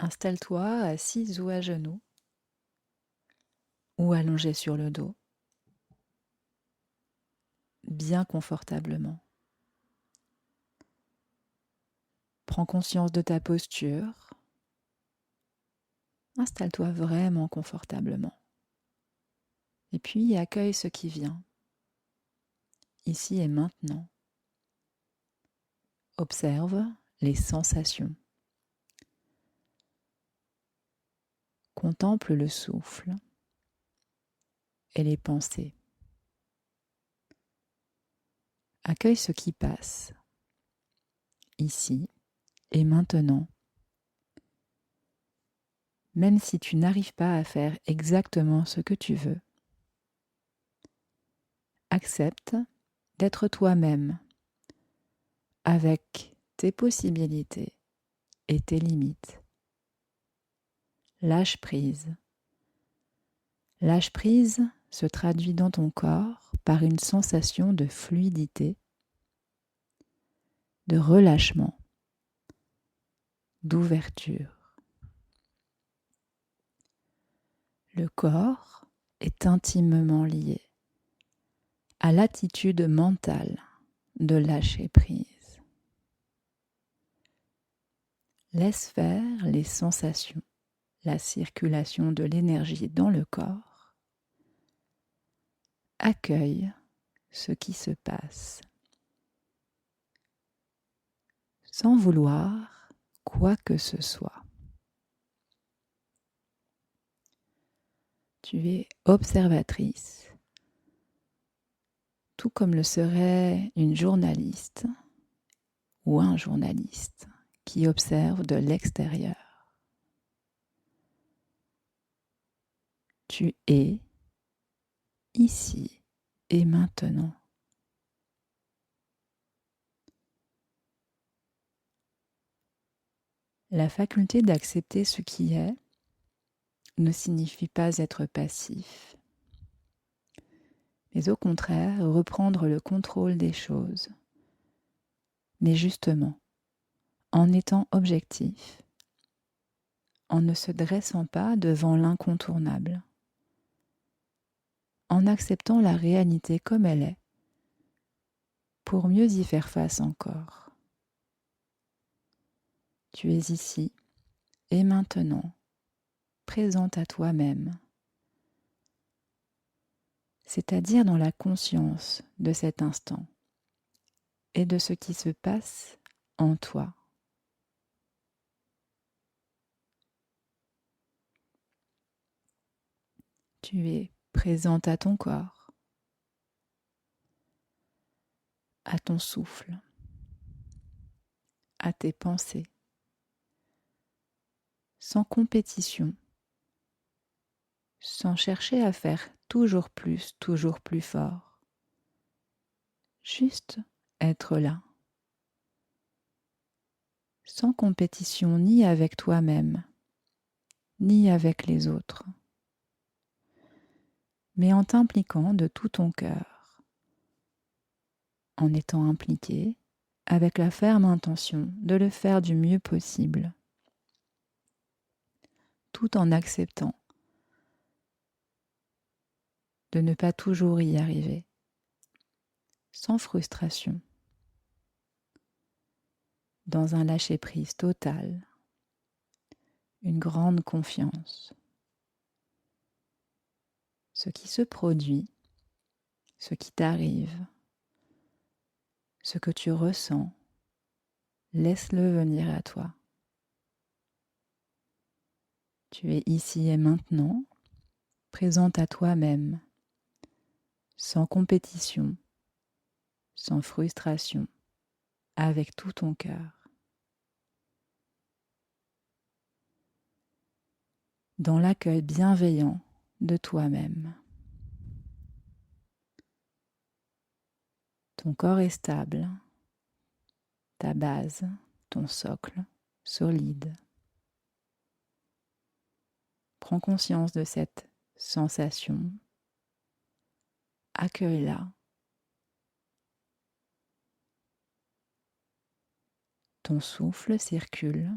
Installe-toi assise ou à genoux ou allongé sur le dos, bien confortablement. Prends conscience de ta posture. Installe-toi vraiment confortablement. Et puis accueille ce qui vient, ici et maintenant. Observe les sensations. Contemple le souffle et les pensées. Accueille ce qui passe, ici et maintenant. Même si tu n'arrives pas à faire exactement ce que tu veux, accepte d'être toi-même avec tes possibilités et tes limites. Lâche prise. Lâche prise se traduit dans ton corps par une sensation de fluidité, de relâchement, d'ouverture. Le corps est intimement lié à l'attitude mentale de lâcher prise. Laisse faire les sensations, la circulation de l'énergie dans le corps. Accueille ce qui se passe, sans vouloir quoi que ce soit. Tu es observatrice, tout comme le serait une journaliste ou un journaliste qui observe de l'extérieur. Tu es ici et maintenant. La faculté d'accepter ce qui est ne signifie pas être passif, mais au contraire reprendre le contrôle des choses. Mais justement, en étant objectif, en ne se dressant pas devant l'incontournable, en acceptant la réalité comme elle est, pour mieux y faire face encore. Tu es ici et maintenant, présente à toi-même, c'est-à-dire dans la conscience de cet instant et de ce qui se passe en toi. Tu es présente à ton corps, à ton souffle, à tes pensées, sans compétition, sans chercher à faire toujours plus fort. Juste être là, sans compétition ni avec toi-même, ni avec les autres, mais en t'impliquant de tout ton cœur, en étant impliqué avec la ferme intention de le faire du mieux possible, tout en acceptant de ne pas toujours y arriver, sans frustration, dans un lâcher-prise total, une grande confiance. Ce qui se produit, ce qui t'arrive, ce que tu ressens, laisse-le venir à toi. Tu es ici et maintenant, présente à toi-même, sans compétition, sans frustration, avec tout ton cœur. Dans l'accueil bienveillant de toi-même. Ton corps est stable, ta base, ton socle, solide. Prends conscience de cette sensation. Accueille-la. Ton souffle circule.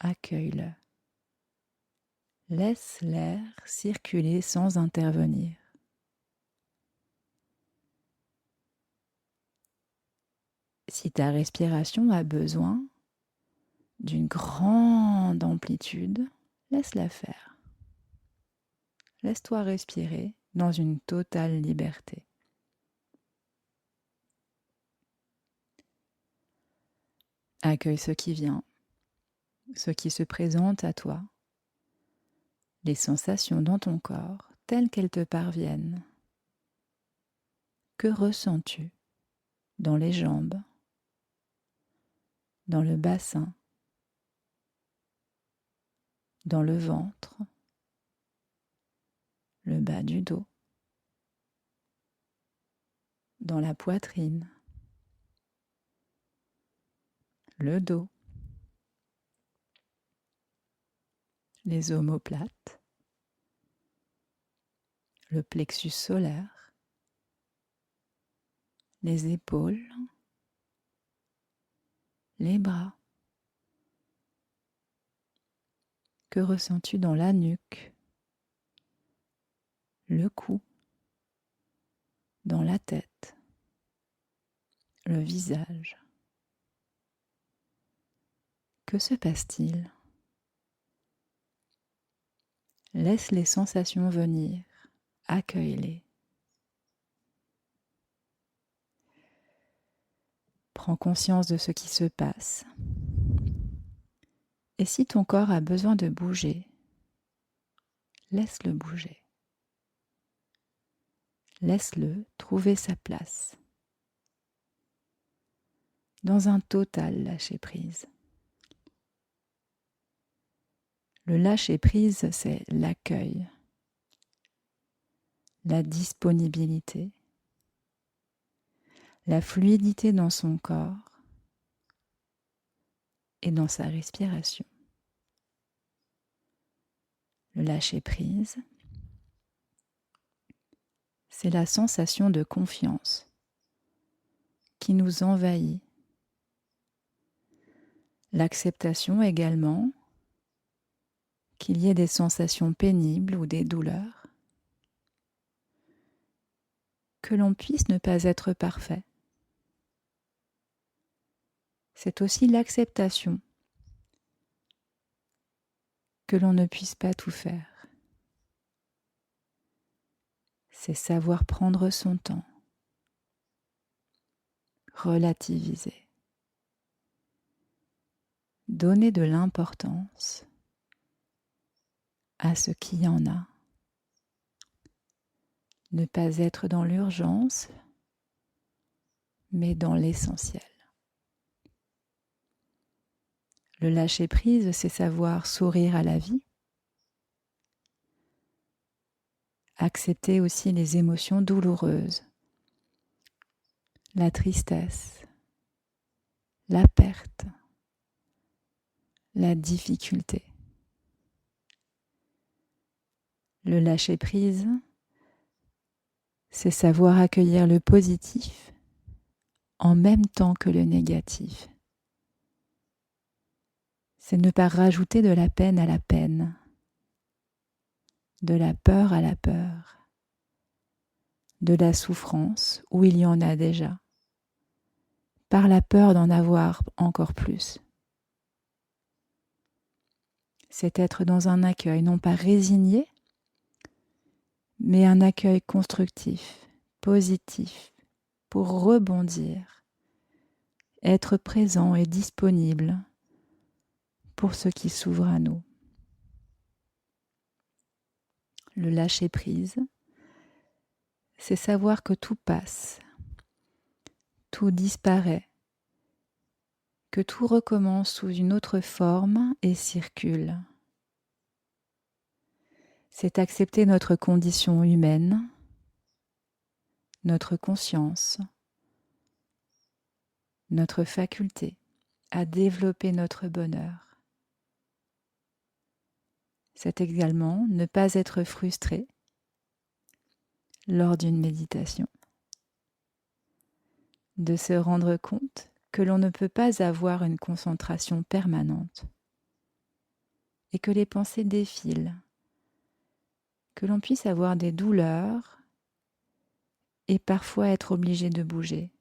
accueille-le. Laisse l'air circuler sans intervenir. Si ta respiration a besoin d'une grande amplitude, laisse-la faire. Laisse-toi respirer dans une totale liberté. Accueille ce qui vient, ce qui se présente à toi, les sensations dans ton corps telles qu'elles te parviennent. Que ressens-tu dans les jambes, dans le bassin, dans le ventre, le bas du dos, dans la poitrine, le dos, les omoplates, le plexus solaire, les épaules, les bras. Que ressens-tu dans la nuque, le cou, dans la tête, le visage? Que se passe-t-il? Laisse les sensations venir, accueille-les. Prends conscience de ce qui se passe. Et si ton corps a besoin de bouger, laisse-le bouger. Laisse-le trouver sa place. Dans un total lâcher-prise. Le lâcher-prise, c'est l'accueil, la disponibilité, la fluidité dans son corps et dans sa respiration. Le lâcher-prise, c'est la sensation de confiance qui nous envahit. L'acceptation également qu'il y ait des sensations pénibles ou des douleurs, que l'on puisse ne pas être parfait. C'est aussi l'acceptation que l'on ne puisse pas tout faire. C'est savoir prendre son temps, relativiser, donner de l'importance à ce qui en a. Ne pas être dans l'urgence, mais dans l'essentiel. Le lâcher-prise, c'est savoir sourire à la vie, accepter aussi les émotions douloureuses, la tristesse, la perte, la difficulté. Le lâcher-prise, c'est savoir accueillir le positif en même temps que le négatif. C'est ne pas rajouter de la peine à la peine, de la peur à la peur, de la souffrance où il y en a déjà, par la peur d'en avoir encore plus. C'est être dans un accueil non pas résigné, mais un accueil constructif, positif, pour rebondir, être présent et disponible pour ce qui s'ouvre à nous. Le lâcher-prise, c'est savoir que tout passe, tout disparaît, que tout recommence sous une autre forme et circule. C'est accepter notre condition humaine, notre conscience, notre faculté à développer notre bonheur. C'est également ne pas être frustré lors d'une méditation, de se rendre compte que l'on ne peut pas avoir une concentration permanente, et que les pensées défilent, que l'on puisse avoir des douleurs et parfois être obligé de bouger.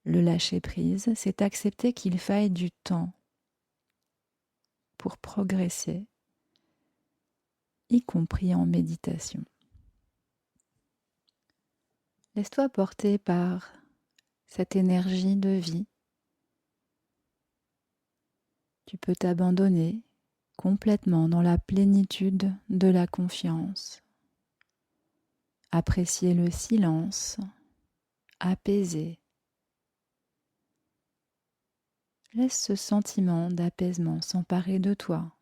Le lâcher-prise, c'est accepter qu'il faille du temps pour progresser, y compris en méditation. Laisse-toi porter par cette énergie de vie. Tu peux t'abandonner complètement dans la plénitude de la confiance. Apprécier le silence, apaiser. Laisse ce sentiment d'apaisement s'emparer de toi,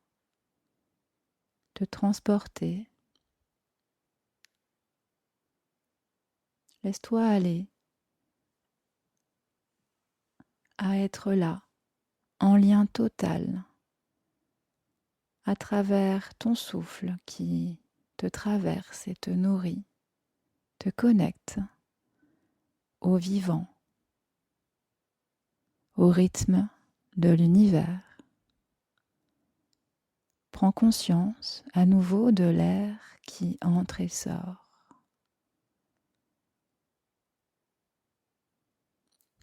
te transporter. Laisse-toi aller à être là, en lien total, à travers ton souffle qui te traverse et te nourrit, te connecte au vivant, au rythme de l'univers. Prends conscience à nouveau de l'air qui entre et sort.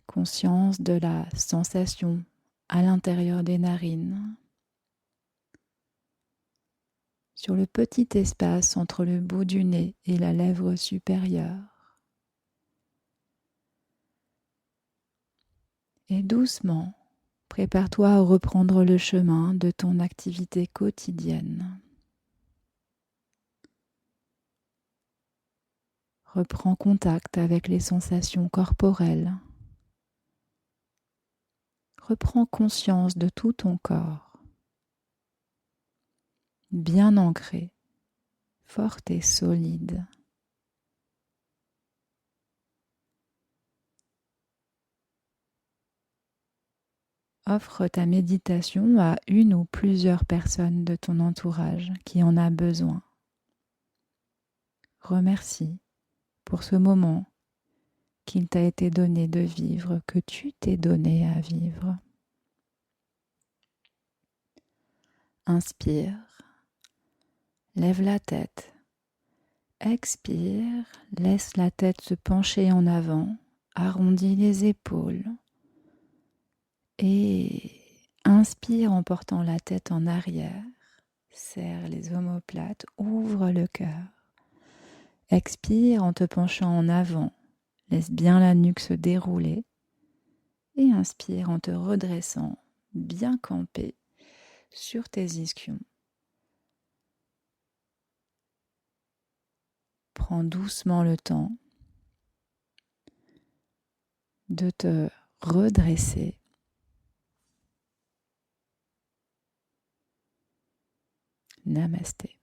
Conscience de la sensation à l'intérieur des narines, sur le petit espace entre le bout du nez et la lèvre supérieure. Et doucement, prépare-toi à reprendre le chemin de ton activité quotidienne. Reprends contact avec les sensations corporelles. Reprends conscience de tout ton corps, bien ancré, forte et solide. Offre ta méditation à une ou plusieurs personnes de ton entourage qui en a besoin. Remercie pour ce moment qu'il t'a été donné de vivre, que tu t'es donné à vivre. Inspire, lève la tête. Expire, laisse la tête se pencher en avant, arrondis les épaules. Et inspire en portant la tête en arrière, serre les omoplates, ouvre le cœur. Expire en te penchant en avant, laisse bien la nuque se dérouler. Et inspire en te redressant, bien campé sur tes ischions. Prends doucement le temps de te redresser. Namasté.